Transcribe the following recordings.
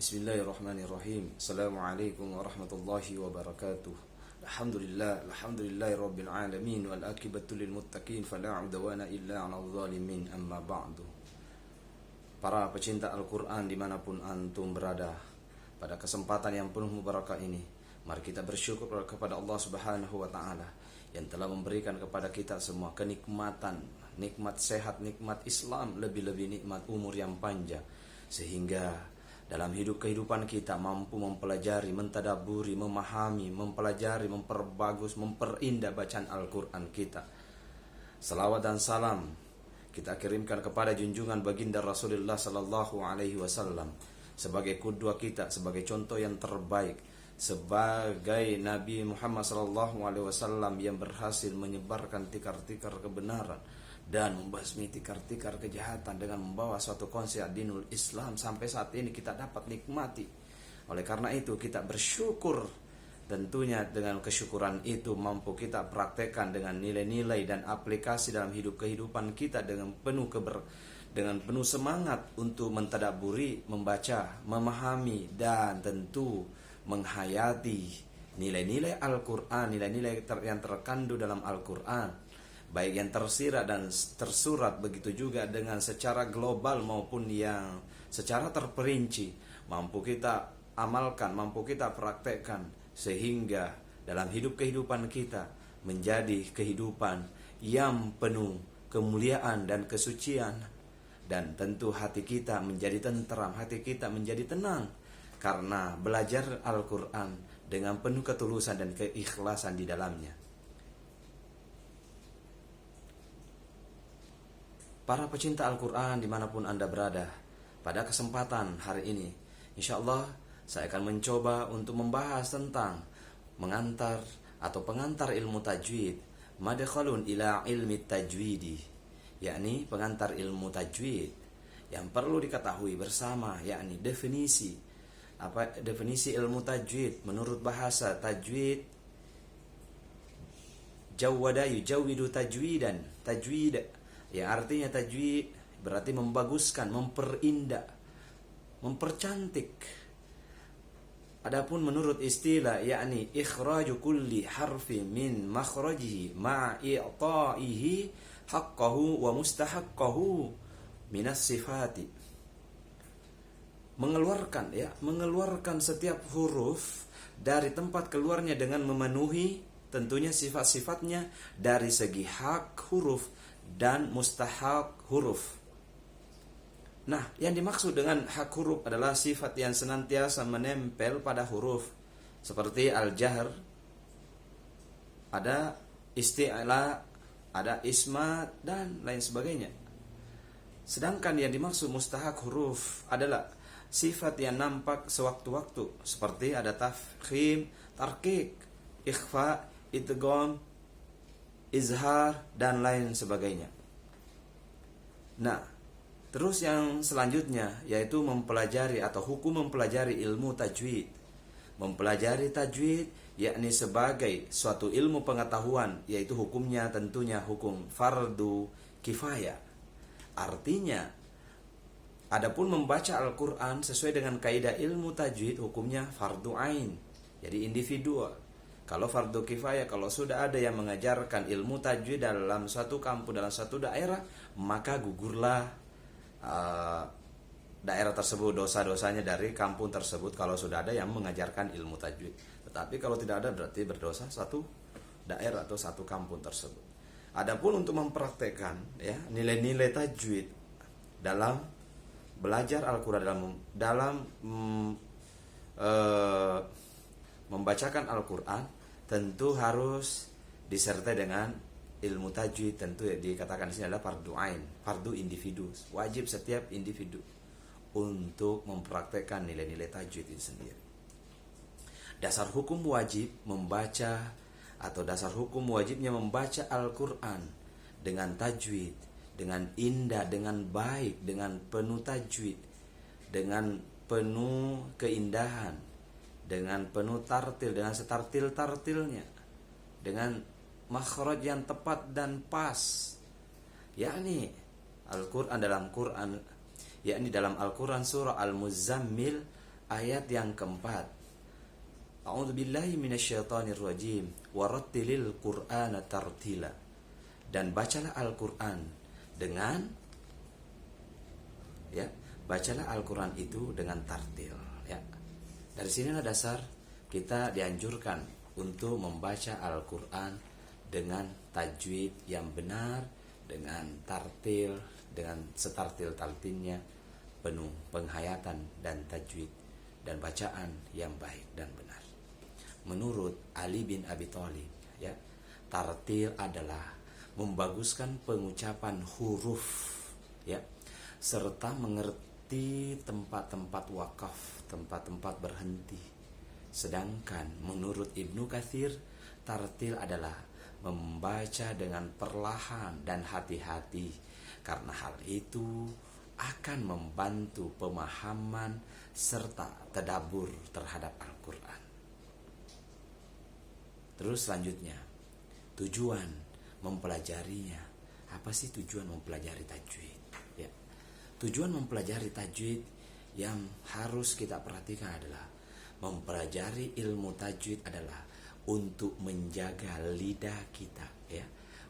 Bismillahirrahmanirrahim. Assalamualaikum warahmatullahi wabarakatuh. Alhamdulillahi rabbil alamin wal akibatu lil muttaqin fala udwana illa 'alal zalimin amma ba'du. Para pecinta Al-Qur'an dimanapun antum berada, pada kesempatan yang penuh mubarakah ini, mari kita bersyukur kepada Allah Subhanahu wa taala yang telah memberikan kepada kita semua kenikmatan, nikmat sehat, nikmat Islam, lebih-lebih nikmat umur yang panjang, sehingga dalam kehidupan kita mampu mempelajari, mentadaburi, memahami, mempelajari, memperbagus, memperindah bacaan Al-Quran kita. Salawat dan salam kita kirimkan kepada junjungan baginda Rasulullah Sallallahu Alaihi Wasallam sebagai qudwah kita, sebagai contoh yang terbaik, sebagai Nabi Muhammad Sallallahu Alaihi Wasallam yang berhasil menyebarkan tikar-tikar kebenaran dan membasmi tikar-tikar kejahatan dengan membawa suatu konsep dinul Islam sampai saat ini kita dapat nikmati. Oleh karena itu kita bersyukur, tentunya dengan kesyukuran itu mampu kita praktekkan dengan nilai-nilai dan aplikasi dalam kehidupan kita dengan penuh semangat untuk mentadaburi, membaca, memahami dan tentu menghayati nilai-nilai Al-Quran, nilai-nilai yang terkandung dalam Al-Quran, baik yang tersirat dan tersurat, begitu juga dengan secara global maupun yang secara terperinci mampu kita amalkan, mampu kita praktekkan, sehingga dalam kehidupan kita menjadi kehidupan yang penuh kemuliaan dan kesucian, dan tentu hati kita menjadi tenteram, hati kita menjadi tenang karena belajar Al-Quran dengan penuh ketulusan dan keikhlasan di dalamnya. Para pecinta Al-Quran dimanapun Anda berada, pada kesempatan hari ini InsyaAllah saya akan mencoba untuk membahas tentang pengantar ilmu tajwid, madkhalun ila ilmi tajwidi, yakni pengantar ilmu tajwid yang perlu diketahui bersama, yakni definisi ilmu tajwid menurut bahasa tajwid. Jawwada yujawwidu tajwidan, tajwid yang artinya tajwid berarti membaguskan, memperindah, mempercantik. Adapun menurut istilah, yakni ikhraju kulli harfi min makhrajihi ma'i'ta'ihi haqqahu wa mustahaqqahu minas sifati. Mengeluarkan setiap huruf dari tempat keluarnya dengan memenuhi tentunya sifat-sifatnya dari segi hak huruf dan mustahak huruf. Nah, yang dimaksud dengan hak huruf adalah sifat yang senantiasa menempel pada huruf, seperti al-jahr, ada isti'la, ada isma dan lain sebagainya. Sedangkan yang dimaksud mustahak huruf adalah sifat yang nampak sewaktu-waktu, seperti ada tafkhim, tarqiq, ikhfa, idgham, izhar dan lain sebagainya. Nah, terus yang selanjutnya yaitu mempelajari atau hukum mempelajari ilmu tajwid. Mempelajari tajwid yakni sebagai suatu ilmu pengetahuan, yaitu hukumnya tentunya hukum fardu kifayah. Artinya, adapun membaca Al-Quran sesuai dengan kaidah ilmu tajwid hukumnya fardu ain, jadi individual. Kalau fardu kifayah, kalau sudah ada yang mengajarkan ilmu tajwid dalam suatu kampung, dalam suatu daerah, maka gugurlah daerah tersebut, dosa-dosanya dari kampung tersebut kalau sudah ada yang mengajarkan ilmu tajwid. Tetapi kalau tidak ada, berarti berdosa satu daerah atau satu kampung tersebut. Adapun untuk mempraktekkan nilai-nilai tajwid dalam belajar Al-Quran, dalam membacakan Al-Quran, tentu harus disertai dengan ilmu tajwid. Tentu dikatakan di sini adalah fardu ain, fardu individu, wajib setiap individu untuk mempraktekkan nilai-nilai tajwid itu sendiri. Dasar hukum wajib membaca atau dasar hukum wajibnya membaca Al-Quran dengan tajwid, dengan indah, dengan baik, dengan penuh tajwid, dengan penuh keindahan, dengan penuh tartil, dengan setartil-tartilnya, dengan makhraj yang tepat dan pas. Yakni Al-Quran dalam Al-Quran surah Al-Muzammil Ayat yang keempat, A'udzubillahi minasyaitonirrajim warattilil Qur'ana tartila. Dan bacalah Al-Qur'an dengan bacalah Al-Qur'an itu dengan tartil ya. Dari sinilah dasar kita dianjurkan untuk membaca Al-Qur'an dengan tajwid yang benar, dengan tartil, dengan setartil-tartilnya, penuh penghayatan dan tajwid dan bacaan yang baik dan benar. Menurut Ali bin Abi Thalib ya, tartil adalah membaguskan pengucapan huruf ya, serta mengerti tempat-tempat wakaf, tempat-tempat berhenti. Sedangkan menurut Ibnu Katsir, tartil adalah membaca dengan perlahan dan hati-hati, karena hal itu akan membantu pemahaman serta tadabbur terhadap Al-Quran. Terus selanjutnya, tujuan mempelajarinya. Apa sih tujuan mempelajari tajwid? Ya. Tujuan mempelajari tajwid yang harus kita perhatikan adalah mempelajari ilmu tajwid adalah untuk menjaga lidah kita ya,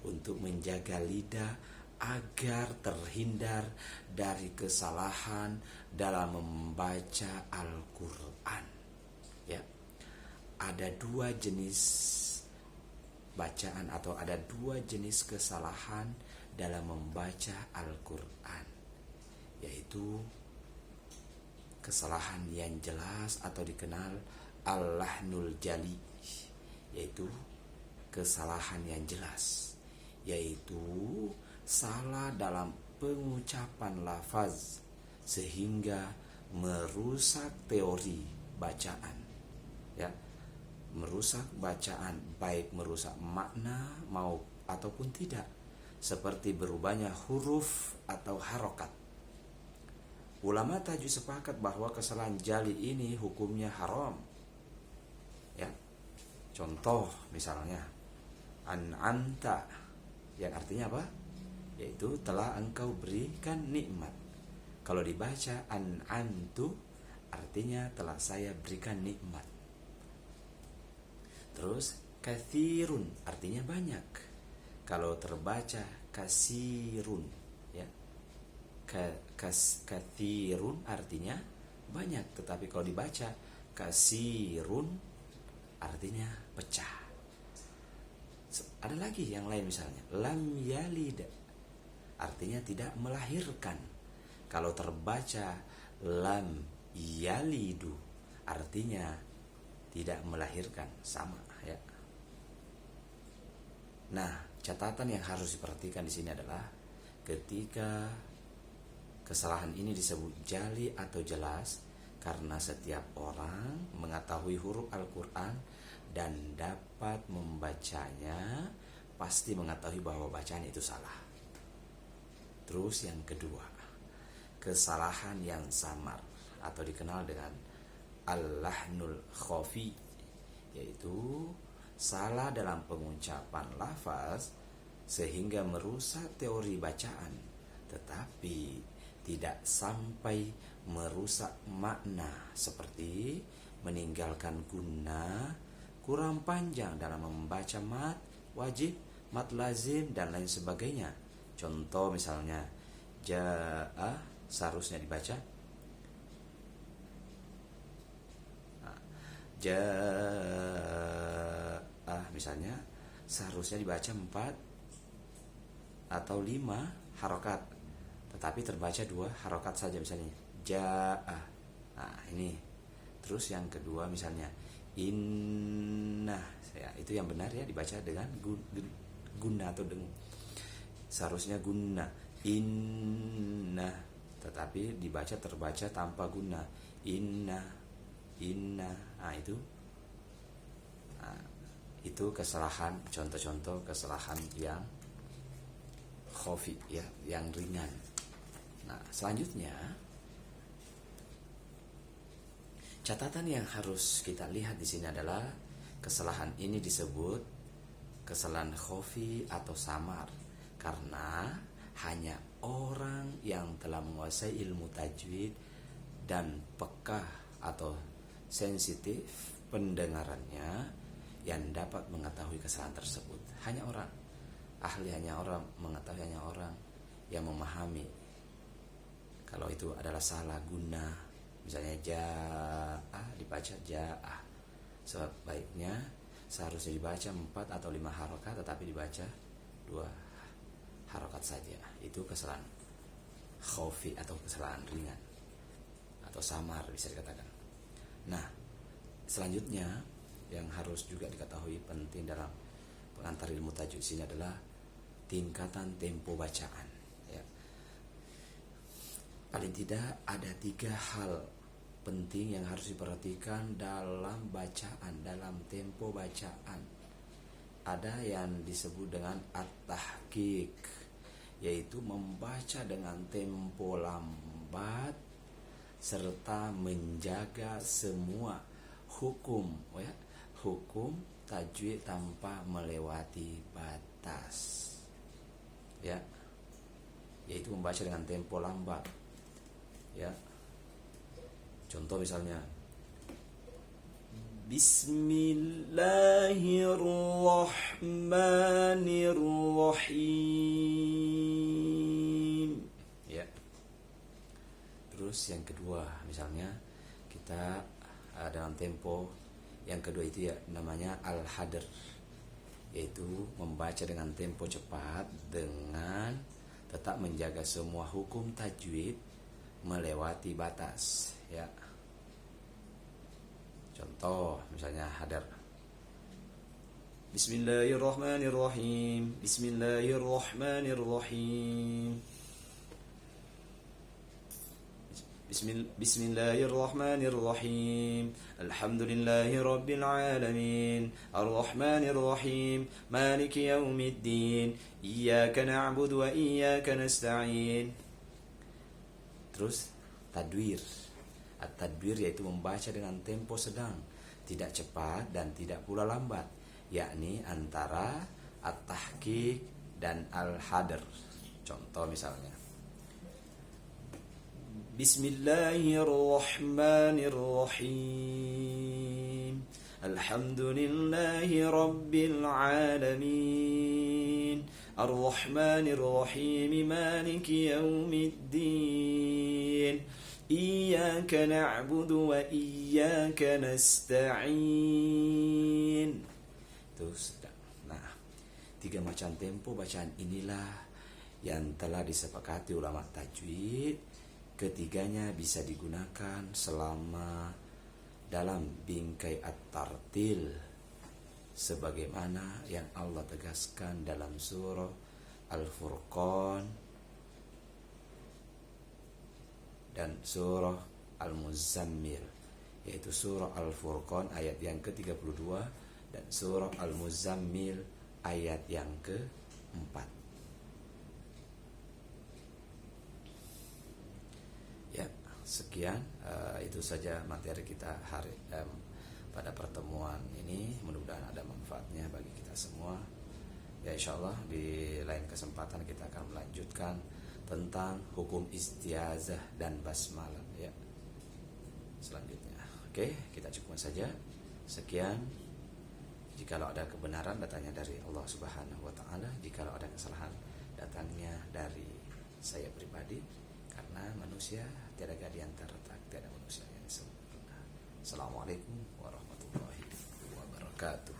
untuk menjaga lidah agar terhindar dari kesalahan dalam membaca Al-Qur'an ya. Ada dua jenis bacaan atau ada dua jenis kesalahan dalam membaca Al-Qur'an, yaitu kesalahan yang jelas atau dikenal al-lahnul jali, yaitu kesalahan yang jelas, yaitu salah dalam pengucapan lafaz sehingga merusak teori bacaan ya, merusak bacaan, baik merusak makna mau ataupun tidak, seperti berubahnya huruf atau harokat. Ulama tajwid sepakat bahwa kesalahan jali ini hukumnya haram ya. Contoh misalnya an'amta, yang artinya apa? Yaitu telah engkau berikan nikmat. Kalau dibaca an'amtu, artinya telah saya berikan nikmat. Terus katsirun artinya banyak. Kalau terbaca kasirun ya, katsirun artinya banyak, tetapi kalau dibaca kasirun artinya pecah. Ada lagi yang lain, misalnya lam yalid artinya tidak melahirkan. Kalau terbaca lam yalidu artinya tidak melahirkan, sama ya. Nah, catatan yang harus diperhatikan di sini adalah ketika kesalahan ini disebut jali atau jelas, karena setiap orang mengetahui huruf Al-Quran dan dapat membacanya, pasti mengetahui bahwa bacaan itu salah. Terus yang kedua, kesalahan yang samar atau dikenal dengan al-lahnul khafi, yaitu salah dalam pengucapan lafaz sehingga merusak teori bacaan, tetapi tidak sampai merusak makna, seperti meninggalkan guna, kurang panjang dalam membaca mat wajib, mat lazim dan lain sebagainya. Contoh misalnya ja'a seharusnya dibaca ja'a, misalnya seharusnya dibaca 4 atau 5 harokat, tetapi terbaca 2 harokat saja, misalnya ja'a. Nah ini. Terus yang kedua misalnya inna ya, itu yang benar ya, dibaca dengan guna atau dengung. Seharusnya guna inna, tetapi terbaca tanpa guna inna. Nah itu kesalahan, contoh-contoh kesalahan yang khafi ya, yang ringan. Nah selanjutnya, catatan yang harus kita lihat di sini adalah kesalahan ini disebut kesalahan khafi atau samar karena hanya orang yang telah menguasai ilmu tajwid dan pekah atau sensitif pendengarannya yang dapat mengetahui kesalahan tersebut. Hanya orang ahli, hanya orang mengetahui, hanya orang yang memahami kalau itu adalah salah guna. Misalnya ja'ah dibaca ja'ah, sebaiknya seharusnya dibaca 4 atau 5 harokat, tetapi dibaca 2 harokat saja. Itu kesalahan khafi atau kesalahan ringan atau samar bisa dikatakan. Nah, selanjutnya yang harus juga diketahui penting dalam pengantar ilmu tajwid sini adalah tingkatan tempo bacaan. Ya. Paling tidak ada 3 hal penting yang harus diperhatikan dalam bacaan, dalam tempo bacaan. Ada yang disebut dengan at-tahqiq, yaitu membaca dengan tempo lambat serta menjaga semua hukum, ya, hukum tajwid tanpa melewati batas, ya, yaitu membaca dengan tempo lambat, ya. Contoh misalnya Bismillahirrahmanirrahim, ya. Terus yang kedua misalnya kita dalam tempo yang kedua itu ya namanya al-hadr, yaitu membaca dengan tempo cepat dengan tetap menjaga semua hukum tajwid melewati batas, ya. Contoh misalnya hadar Bismillahirrahmanirrahim, Bismillahirrahmanirrahim, Bismillahirrahmanirrahim, Alhamdulillahi Rabbil Alamin, Ar-Rahmanirrahim, Maliki Yawmiddin, Iyyaka na'budu wa iyyaka nasta'in. Terus tadwir. At-tadwir yaitu membaca dengan tempo sedang, tidak cepat dan tidak pula lambat, yakni antara at-tahqiq dan al-hadr. Contoh misalnya Bismillahirrahmanirrahim, Alhamdulillahi Rabbil Alamin, Ar-Rahmanirrahim, Maliki Yawmiddin, Iyyaka na'budu wa iyyaka nasta'in. Nah, 3 macam tempo bacaan inilah yang telah disepakati ulama tajwid. Ketiganya bisa digunakan selama dalam bingkai at-tartil, sebagaimana yang Allah tegaskan dalam surah Al-Furqan dan surah Al-Muzammil, yaitu surah Al-Furqan ayat yang ke-32 dan surah Al-Muzammil ayat yang ke-4. Ya, sekian itu saja materi kita pada pertemuan ini. Mudah-mudahan ada manfaatnya bagi kita semua. Ya, insyaallah di lain kesempatan kita akan melanjutkan tentang hukum istiazah dan basmalah, ya, selanjutnya. Oke, kita cukupkan saja. Sekian. Jikalau ada kebenaran datangnya dari Allah Subhanahu wa taala, jikalau ada kesalahan datangnya dari saya pribadi, karena manusia tiada di antara tiada manusia yang sempurna. Assalamualaikum warahmatullahi wabarakatuh.